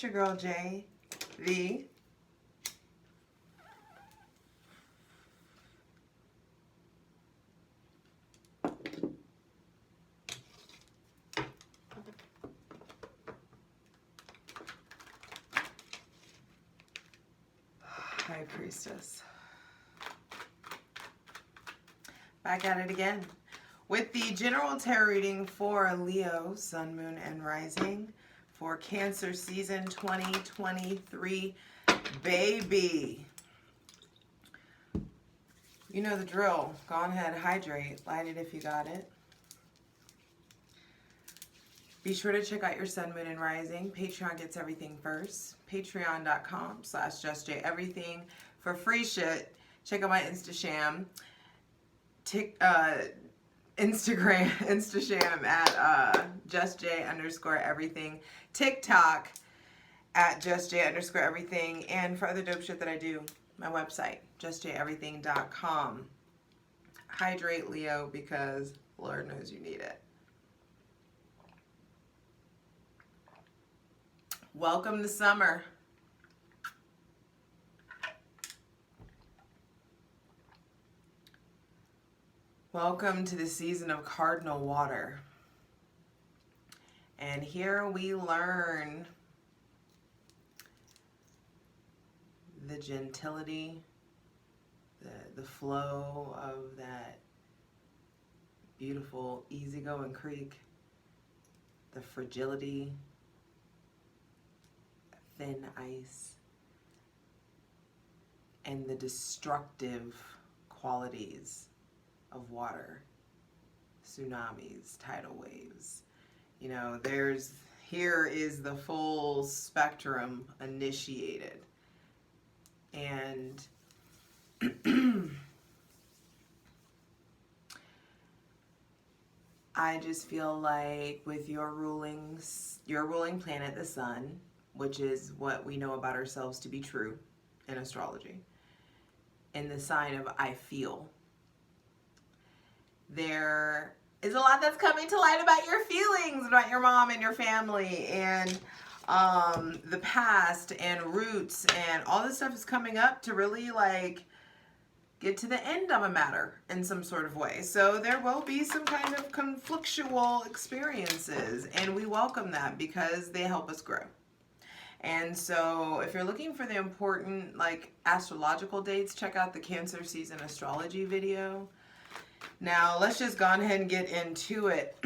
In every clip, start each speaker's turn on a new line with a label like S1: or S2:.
S1: It's your girl JV. High Priestess. Back at it again with the general tarot reading for Leo, Sun, Moon, and Rising for Cancer season 2023, baby. You know the drill. Go on ahead, hydrate, light it if you got it. Be sure to check out your Sun, Moon, and Rising. Patreon gets everything first. Patreon.com/justjeverything for free shit. Check out my Instasham. Instagram at justj_everything. TikTok at justj_everything. And for other dope shit that I do, my website, justjeverything.com. Hydrate, Leo, because Lord knows you need it. Welcome to summer. Welcome to the season of cardinal water. And here we learn the gentility, the flow of that beautiful easygoing creek, the fragility, thin ice, and the destructive qualities of water, tsunamis, tidal waves. You know, here is the full spectrum initiated. And I just feel like with your ruling planet, the sun, which is what we know about ourselves to be true in astrology, in the sign of I feel, there is a lot that's coming to light about your feelings, about your mom and your family, and the past and roots, and all this stuff is coming up to really like get to the end of a matter in some sort of way. So there will be some kind of conflictual experiences, and we welcome that because they help us grow. And so if you're looking for the important like astrological dates, check out the Cancer season astrology video. Now let's just go ahead and get into it.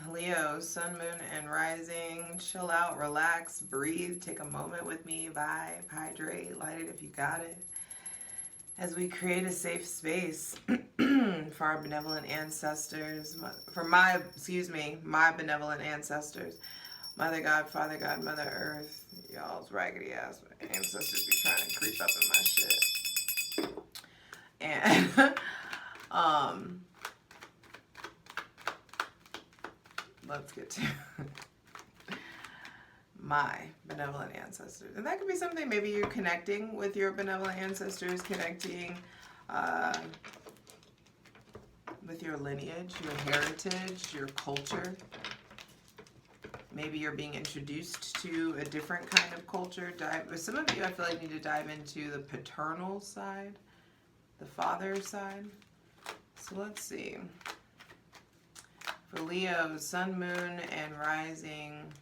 S1: Leo, Sun, Moon, and Rising. Chill out, relax, breathe, take a moment with me, vibe, hydrate, light it if you got it. As we create a safe space for our benevolent ancestors, my benevolent ancestors, Mother God, Father God, Mother Earth, y'all's raggedy ass ancestors be trying to creep up in my shit. And let's get to my benevolent ancestors. And that could be something, maybe you're connecting with your benevolent ancestors, connecting with your lineage, your heritage, your culture. Maybe you're being introduced to a different kind of culture. Some of you, I feel like, need to dive into the paternal side, the father side. So let's see. For Leo, Sun, Moon, and Rising,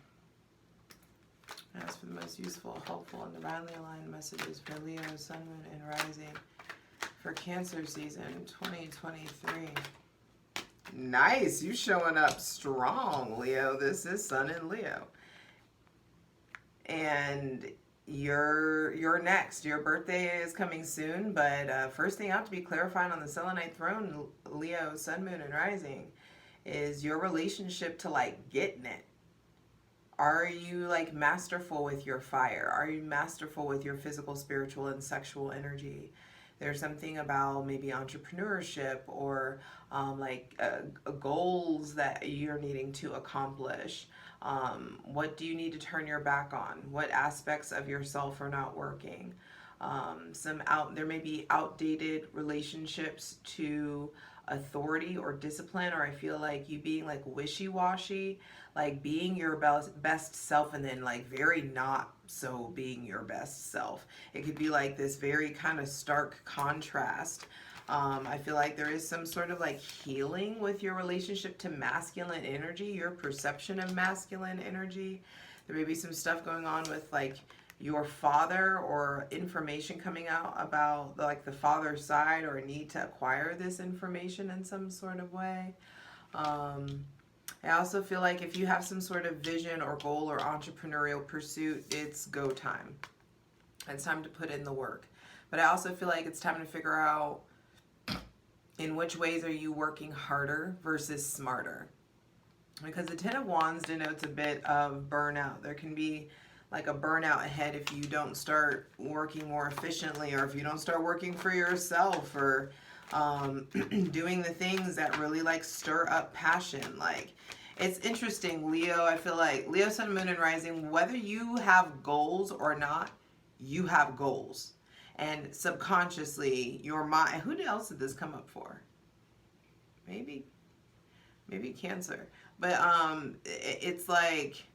S1: as for the most useful, helpful, and divinely aligned messages for Leo, Sun, Moon, and Rising for Cancer season 2023. Nice, you showing up strong, Leo. This is Sun in Leo. And you're next. Your birthday is coming soon, but first thing out to be clarified on the selenite throne, Leo, Sun, Moon, and Rising, is your relationship to like getting it. Are you like masterful with your fire? Are you masterful with your physical, spiritual, and sexual energy? There's something about maybe entrepreneurship or goals that you're needing to accomplish. What do you need to turn your back on? What aspects of yourself are not working? There may be outdated relationships to authority or discipline, or I feel like you being like wishy-washy, like being your best self and then like very not so being your best self. It could be like this very kind of stark contrast. I feel like there is some sort of like healing with your relationship to masculine energy, your perception of masculine energy. There may be some stuff going on with like your father, or information coming out about like the father side, or a need to acquire this information in some sort of way. I also feel like if you have some sort of vision or goal or entrepreneurial pursuit, it's go time. It's time to put in the work. But I also feel like it's time to figure out in which ways are you working harder versus smarter. Because the Ten of Wands denotes a bit of burnout. There can be like a burnout ahead if you don't start working more efficiently, or if you don't start working for yourself, or doing the things that really like stir up passion. Like, it's interesting, Leo. I feel like Leo, Sun, Moon, and Rising, whether you have goals or not, you have goals. And subconsciously, your mind, who else did this come up for? Maybe Cancer. But it's like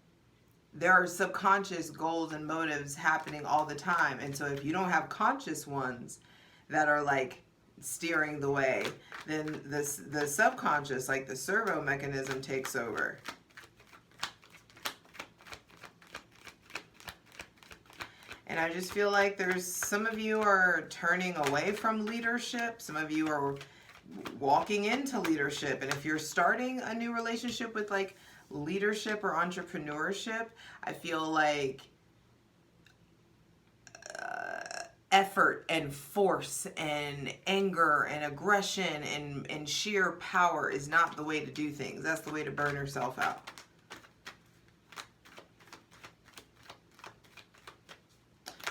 S1: there are subconscious goals and motives happening all the time. And so if you don't have conscious ones that are like steering the way, then the subconscious, like the servo mechanism, takes over. And I just feel like there's some of you are turning away from leadership. Some of you are walking into leadership. And if you're starting a new relationship with like leadership or entrepreneurship, I feel like effort and force and anger and aggression and sheer power is not the way to do things. That's the way to burn yourself out.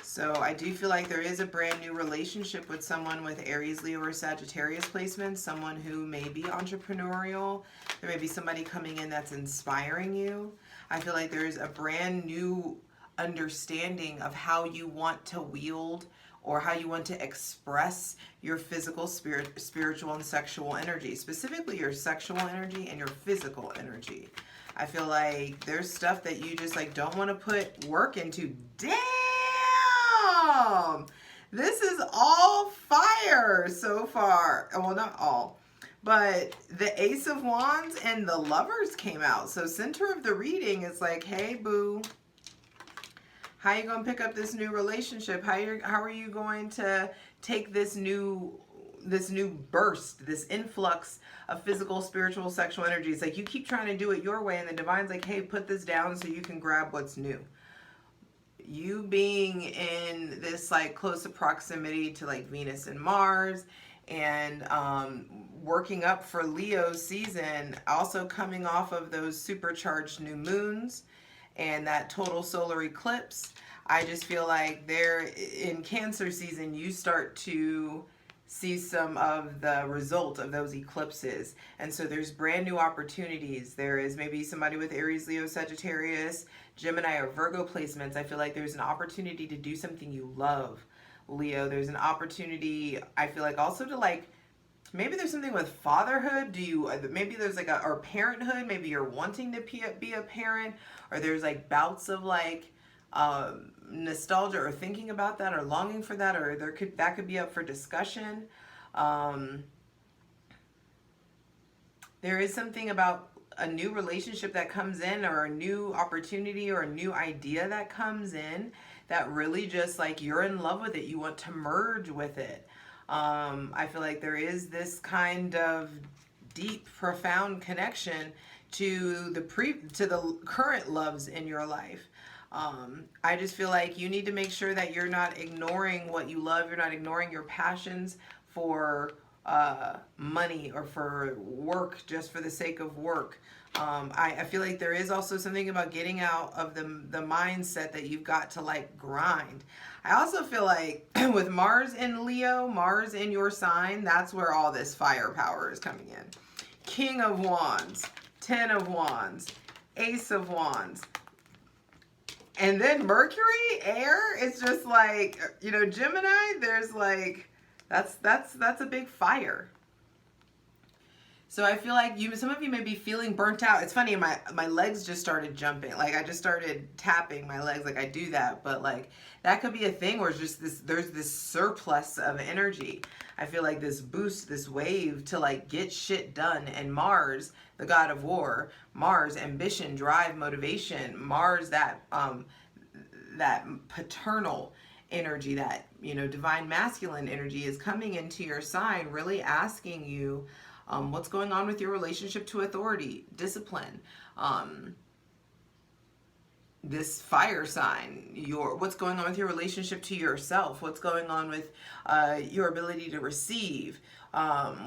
S1: So I do feel like there is a brand new relationship with someone with Aries, Leo, or Sagittarius placements, someone who may be entrepreneurial. There may be somebody coming in that's inspiring you. I feel like there's a brand new understanding of how you want to wield or how you want to express your physical, spiritual, and sexual energy, specifically your sexual energy and your physical energy. I feel like there's stuff that you just like don't want to put work into. Damn! This is all fire so far. Well, not all, but the Ace of Wands and the Lovers came out. So center of the reading is like, hey, boo, how are you going to pick up this new relationship? How are you going to take this new burst, this influx of physical, spiritual, sexual energy? It's like you keep trying to do it your way, and the divine's like, hey, put this down so you can grab what's new. You being in this like close proximity to like Venus and Mars, and working up for Leo season, also coming off of those supercharged new moons and that total solar eclipse. I just feel like there in Cancer season, you start to see some of the result of those eclipses. And so there's brand new opportunities. There is maybe somebody with Aries, Leo, Sagittarius, Gemini, or Virgo placements. I feel like there's an opportunity to do something you love, Leo. There's an opportunity, I feel like, also to like, maybe there's something with fatherhood. Maybe there's like or parenthood. Maybe you're wanting to be a parent, or there's like bouts of like nostalgia or thinking about that or longing for that, or that could be up for discussion. There is something about a new relationship that comes in, or a new opportunity or a new idea that comes in that really just like you're in love with it. You want to merge with it. I feel like there is this kind of deep, profound connection to the current loves in your life. I just feel like you need to make sure that you're not ignoring what you love. You're not ignoring your passions for money or for work just for the sake of work. I feel like there is also something about getting out of the mindset that you've got to like grind. I also feel like with Mars in Leo, Mars in your sign, that's where all this firepower is coming in. King of Wands, Ten of Wands, Ace of Wands. And then Mercury, air, it's just like, you know, Gemini, there's like, that's a big fire. So I feel like some of you may be feeling burnt out. It's funny, my legs just started jumping. Like I just started tapping my legs, like I do that, but like that could be a thing where it's just there's this surplus of energy. I feel like this boost, this wave to like get shit done, and Mars, the god of war, Mars, ambition, drive, motivation, Mars, that paternal energy, that, you know, divine masculine energy is coming into your sign, really asking you, what's going on with your relationship to authority, discipline, this fire sign, what's going on with your relationship to yourself, what's going on with your ability to receive,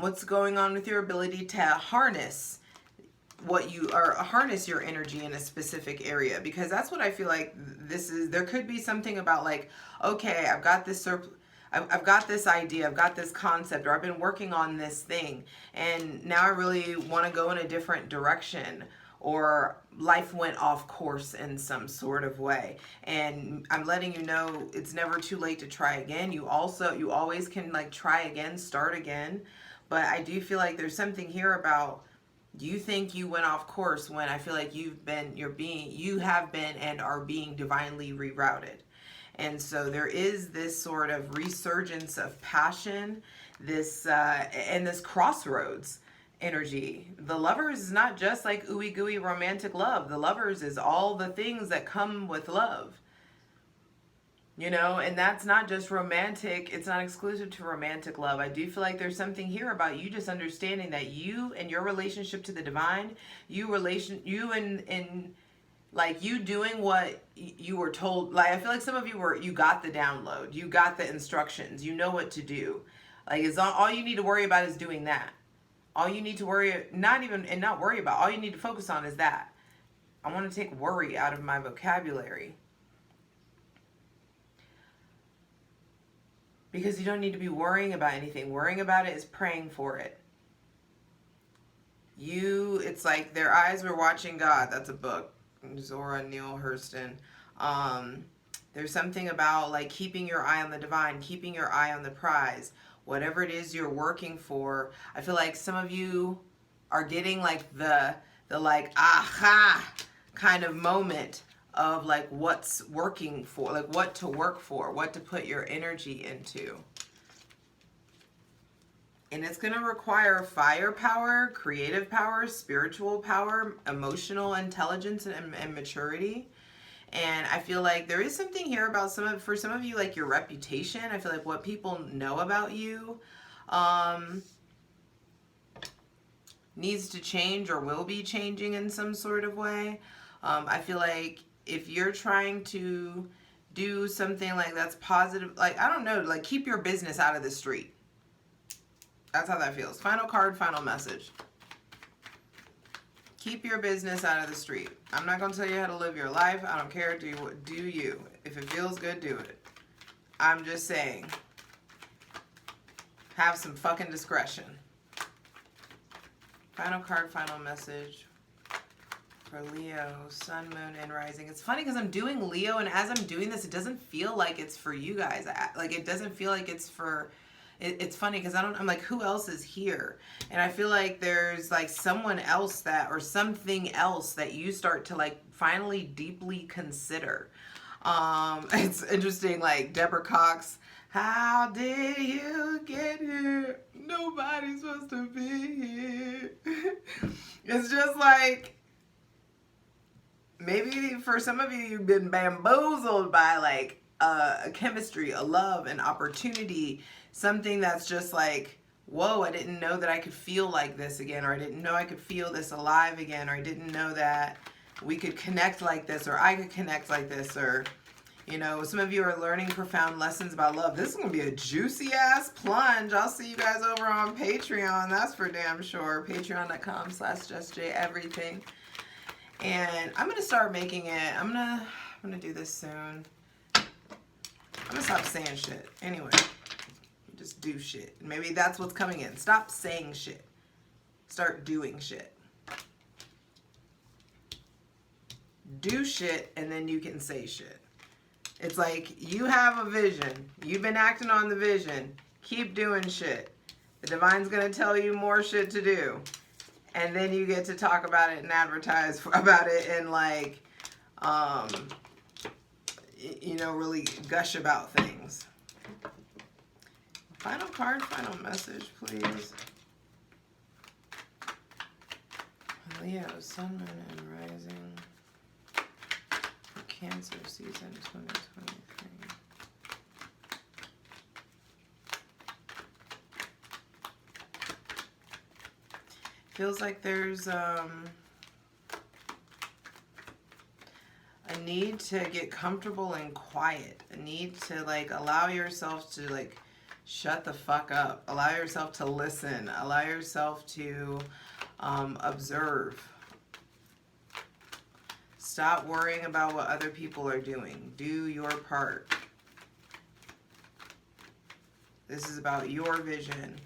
S1: what's going on with your ability to harness harness your energy in a specific area, because that's what I feel like there could be something about like, okay, I've got this I've got this idea, I've got this concept, or I've been working on this thing, and now I really want to go in a different direction, or life went off course in some sort of way. And I'm letting you know it's never too late to try again. You always can like try again, start again. But I do feel like there's something here about, you think you went off course when I feel like you have been and are being divinely rerouted. And so there is this sort of resurgence of passion, and this crossroads energy. The Lovers is not just like ooey gooey romantic love. The Lovers is all the things that come with love. You know, and that's not just romantic. It's not exclusive to romantic love. I do feel like there's something here about you just understanding that you and your relationship to the divine, like you doing what you were told. Like I feel like some of you got the download, you got the instructions, you know what to do. Like it's all you need to worry about is doing that. All you need to all you need to focus on is that. I want to take worry out of my vocabulary. Because you don't need to be worrying about anything. Worrying about it is praying for it. It's like their eyes were watching God. That's a book. Zora Neale Hurston. There's something about like keeping your eye on the divine, keeping your eye on the prize. Whatever it is you're working for. I feel like some of you are getting like the like aha kind of moment of like what's working for, like what to work for, what to put your energy into. And it's going to require firepower, creative power, spiritual power, emotional intelligence, and maturity. And I feel like there is something here about for some of you, like your reputation. I feel like what people know about you needs to change or will be changing in some sort of way. I feel like if you're trying to do something like that's positive, like, I don't know, like keep your business out of the street. That's how that feels. Final card, final message. Keep your business out of the street. I'm not going to tell you how to live your life. I don't care. Do you. If it feels good, do it. I'm just saying, have some fucking discretion. Final card, final message. For Leo, Sun, Moon, and Rising. It's funny because I'm doing Leo, and as I'm doing this, it doesn't feel like it's for you guys. Like, it doesn't feel like it's for... It's funny because I'm like, who else is here? And I feel like there's like someone else or something else that you start to like finally deeply consider. It's interesting, like Deborah Cox, how did you get here? Nobody's supposed to be here. It's just like, maybe for some of you, you've been bamboozled by like a chemistry, a love, an opportunity, something that's just like, whoa, I didn't know that I could feel like this again, or I didn't know I could feel this alive again, or I didn't know that we could connect like this, or I could connect like this, or, you know, some of you are learning profound lessons about love. This is going to be a juicy ass plunge. I'll see you guys over on Patreon. That's for damn sure. Patreon.com/justjeverything. And I'm going to start making it. I'm going to do this soon. I'm going to stop saying shit. Anyway. Just do shit. Maybe that's what's coming in. Stop saying shit. Start doing shit. Do shit, and then you can say shit. It's like you have a vision. You've been acting on the vision. Keep doing shit. The divine's going to tell you more shit to do. And then you get to talk about it and advertise about it and like, you know, really gush about things. Final card, final message, please. Leo, Sun, Moon, and Rising. For Cancer season 2023. Feels like there's a need to get comfortable and quiet. A need to like allow yourself to like shut the fuck up. Allow yourself to listen. Allow yourself to observe. Stop worrying about what other people are doing. Do your part. This is about your vision.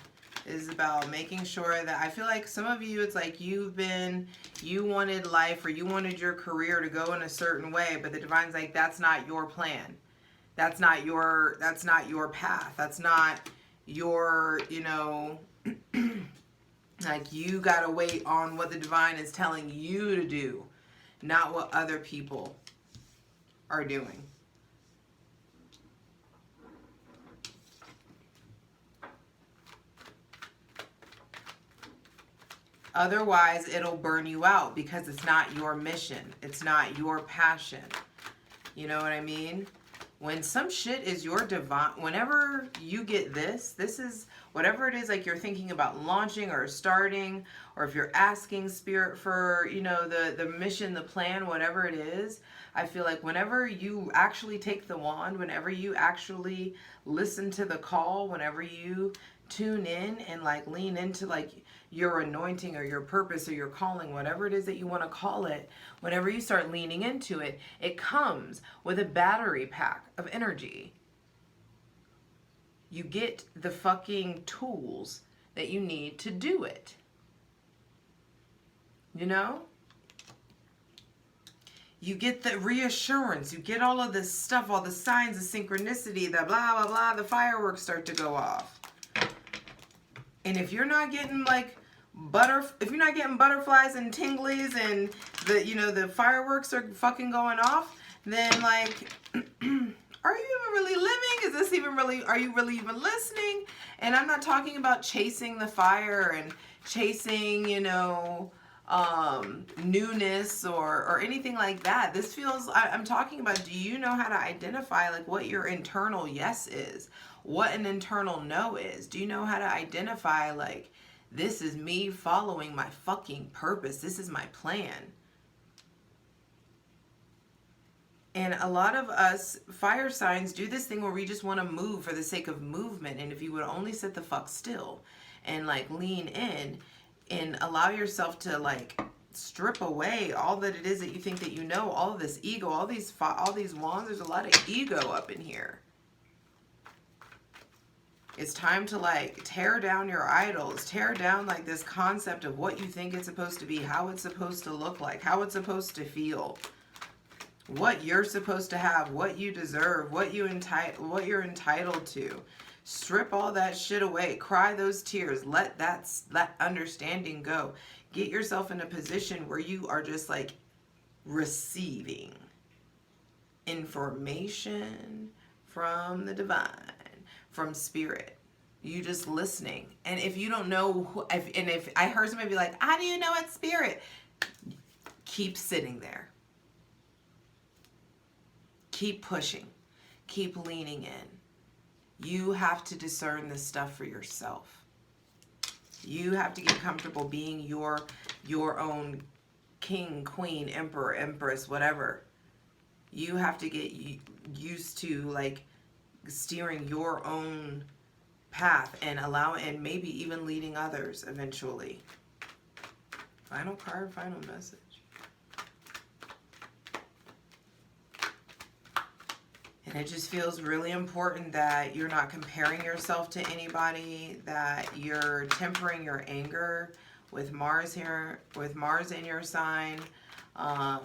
S1: This is about making sure that, I feel like some of you, it's like you wanted life or you wanted your career to go in a certain way, but the divine's like, that's not your plan. That's not your path. That's not your, you know, like you gotta wait on what the divine is telling you to do, not what other people are doing. Otherwise, it'll burn you out because it's not your mission. It's not your passion. You know what I mean? When some shit is your divine, whenever you get this is whatever it is, like you're thinking about launching or starting, or if you're asking spirit for, you know, the mission, the plan, whatever it is, I feel like whenever you actually take the wand, whenever you actually listen to the call, whenever you tune in and like lean into like your anointing or your purpose or your calling, whatever it is that you want to call it, whenever you start leaning into it, it comes with a battery pack of energy. You get the fucking tools that you need to do it. You know? You get the reassurance. You get all of this stuff, all the signs of synchronicity, the blah, blah, blah, the fireworks start to go off. And if you're not getting like if you're not getting butterflies and tinglies and the, you know, the fireworks are fucking going off, then like, are you even really living? Is this even really, are you really even listening? And I'm not talking about chasing the fire and chasing, you know, newness or anything like that. This feels, I'm talking about, do you know how to identify like what your internal yes is? What an internal no is? Do you know how to identify like, this is me following my fucking purpose. This is my plan. And a lot of us fire signs do this thing where we just want to move for the sake of movement. And if you would only sit the fuck still and like lean in and allow yourself to like strip away all that it is that you think that you know, all of this ego, all these wands, there's a lot of ego up in here. It's time to like tear down your idols, tear down like this concept of what you think it's supposed to be, how it's supposed to look like, how it's supposed to feel, what you're supposed to have, what you deserve, what you're entitled to. Strip all that shit away. Cry those tears. Let that understanding go. Get yourself in a position where you are just like receiving information from the divine, from spirit. You just listening. And if you don't know, if I heard somebody be like, how do you know it's spirit? Keep sitting there. Keep pushing. Keep leaning in. You have to discern this stuff for yourself. You have to get comfortable being your own king, queen, emperor, empress, whatever. You have to get used to like steering your own path and and maybe even leading others eventually. Final card, final message. And it just feels really important that you're not comparing yourself to anybody, that you're tempering your anger with Mars here, with Mars in your sign. How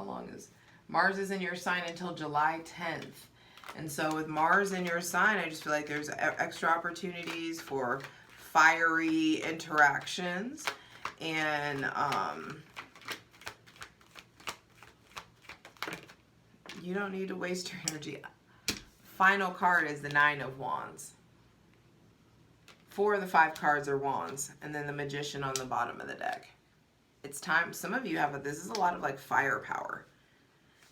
S1: long is Mars is in your sign until July 10th. And so with Mars in your sign, I just feel like there's extra opportunities for fiery interactions. And you don't need to waste your energy. Final card is the Nine of Wands. 4 of the 5 cards are wands, and then the Magician on the bottom of the deck. It's time. Some of you have this is a lot of like firepower.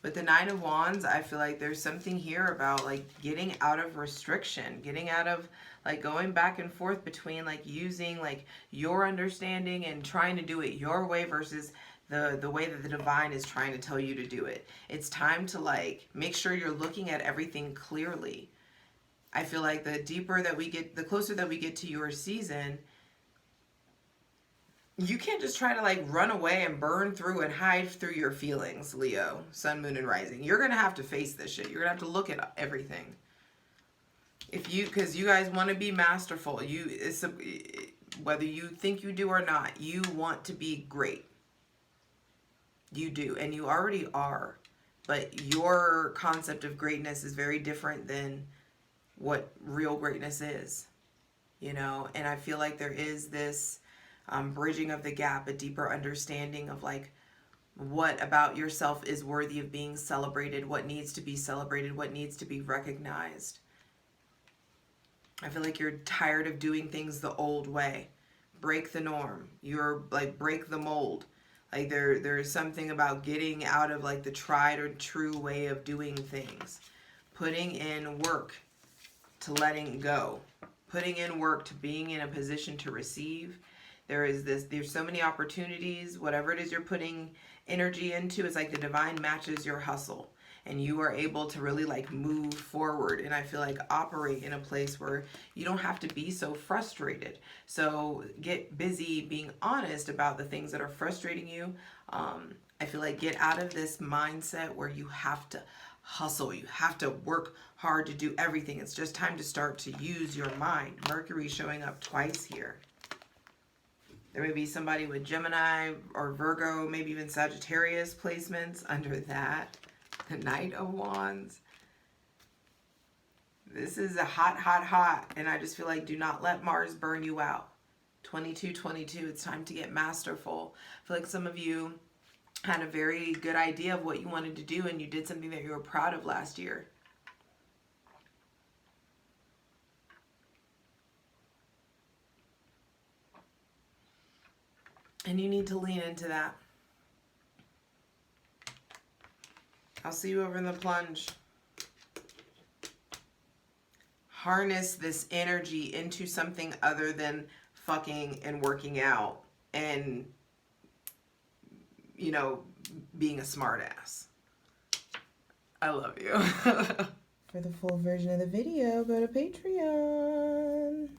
S1: With the Nine of Wands, I feel like there's something here about like getting out of restriction, getting out of like going back and forth between like using like your understanding and trying to do it your way versus the way that the divine is trying to tell you to do it. It's time to like make sure you're looking at everything clearly. I feel like the deeper that we get, the closer that we get to your season, you can't just try to like run away and burn through and hide through your feelings, Leo, Sun, Moon, and Rising. You're going to have to face this shit. You're going to have to look at everything. If you, because you guys want to be masterful. Whether you think you do or not, you want to be great. You do, and you already are. But your concept of greatness is very different than what real greatness is, you know? And I feel like there is this bridging of the gap, a deeper understanding of like what about yourself is worthy of being celebrated, what needs to be celebrated, what needs to be recognized. I feel like you're tired of doing things the old way. Break the norm. You're like, break the mold. Like there's something about getting out of like the tried or true way of doing things. Putting in work to letting go. Putting in work to being in a position to receive. There's so many opportunities. Whatever it is you're putting energy into, it's like the divine matches your hustle. And you are able to really like move forward. And I feel like operate in a place where you don't have to be so frustrated. So get busy being honest about the things that are frustrating you. I feel like get out of this mindset where you have to hustle. You have to work hard to do everything. It's just time to start to use your mind. Mercury showing up twice here. There may be somebody with Gemini or Virgo, maybe even Sagittarius placements under that. The Knight of Wands. This is a hot, and I just feel like do not let Mars burn you out. 2222, it's time to get masterful. I feel like some of you had a very good idea of what you wanted to do, and you did something that you were proud of last year. And you need to lean into that. I'll see you over in the plunge. Harness this energy into something other than fucking and working out and, you know, being a smartass. I love you. For the full version of the video, go to Patreon.